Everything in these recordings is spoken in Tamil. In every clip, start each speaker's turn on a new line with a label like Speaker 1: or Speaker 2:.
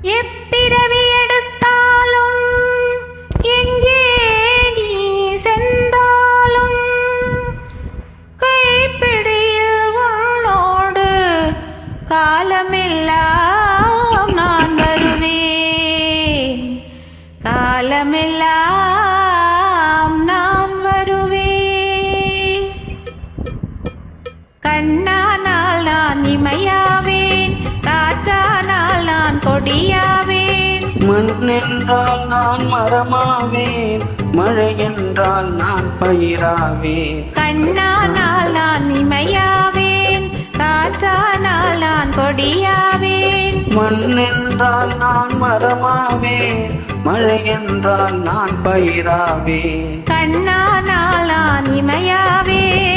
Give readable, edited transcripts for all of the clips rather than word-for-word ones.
Speaker 1: எப்பிறவி எடுத்தாலும் எங்கே நீ சென்றாலும் கைப்பிடியில் உன்னோடு காலமெல்லாம் நான் வருவேன். காலமெல்லாம் நான் வருவேன். கண்ணானால் நான் இமையாவேன், காற்றானால் நான் கொடியாவேன்.
Speaker 2: மண் என்றால் நான் மரமாவேன், மழை என்றால் நான் பயிராவேன்.
Speaker 1: கண்ணானால் நான் இமையாவேன், காற்றானால் நான் கொடியாவேன்.
Speaker 2: மண் என்றால் நான் மரமாவேன், மழை என்றால் நான் பயிராவேன்.
Speaker 1: கண்ணானால் நான் இமையாவேன்.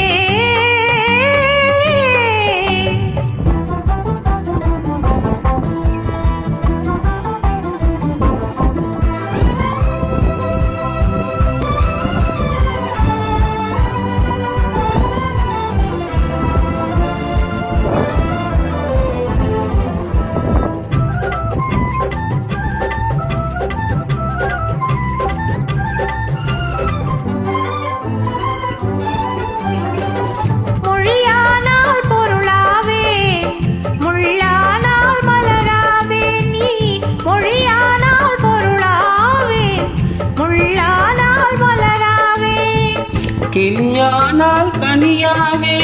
Speaker 2: கிளியானால் கனியாவே,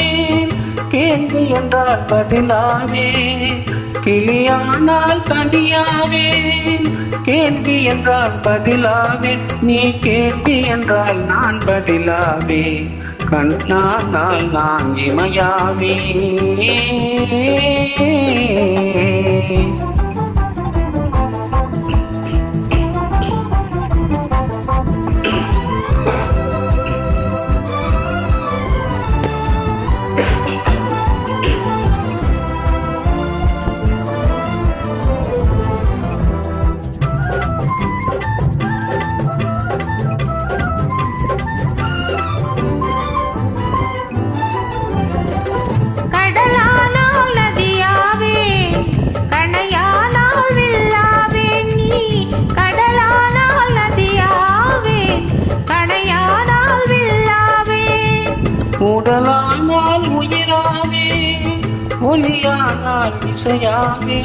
Speaker 2: கேள்வி என்றால் பதிலாவே. கிளியானால் கனியாவே, கேள்வி என்றால் பதிலாவே. நீ கேள்வி என்றால் நான் பதிலாவே. கண்ணானால் நான் இமையாவே. உடலானால் உயிராவே, ஒலியானால் இசையாவே.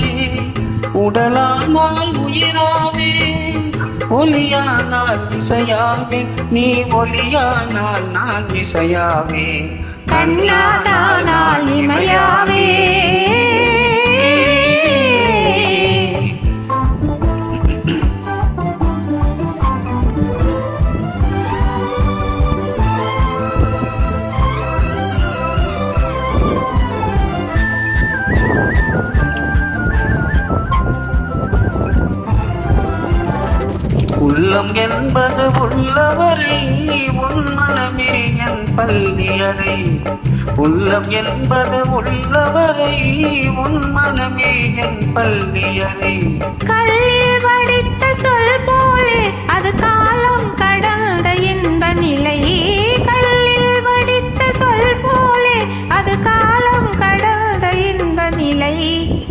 Speaker 2: உடலானால் உயிராவே, ஒலியானால் இசையாவே. நீ ஒலியானால் நான் இசையாவே.
Speaker 1: கண்ணானால் இமையாவே.
Speaker 2: உள்ளம் என்பது உள்ளவரை, உன் மனமே என் பள்ளியறை. உள்ளம் என்பது உள்ளவரை, உன் மனமே என் பள்ளியறை.
Speaker 1: கல்லில் வடித்த சொல் போலே அது காலம் கடந்த இன்ப நிலை. கல்லில் வடித்த சொல் போலே அது காலம் கடந்த இன்ப நிலை.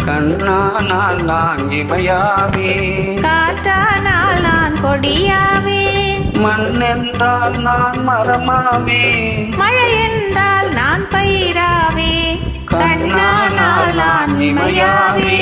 Speaker 2: கண்ணானால் நான் இமையாவே,
Speaker 1: காற்றானால் நான் கொடியாவே.
Speaker 2: மண் என்றால் நான் மரமாவே,
Speaker 1: மழை என்றால் நான் பயிராவே.
Speaker 2: கண்ணானால் நான் இமையாவே.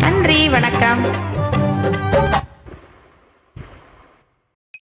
Speaker 1: நன்றி, வணக்கம்.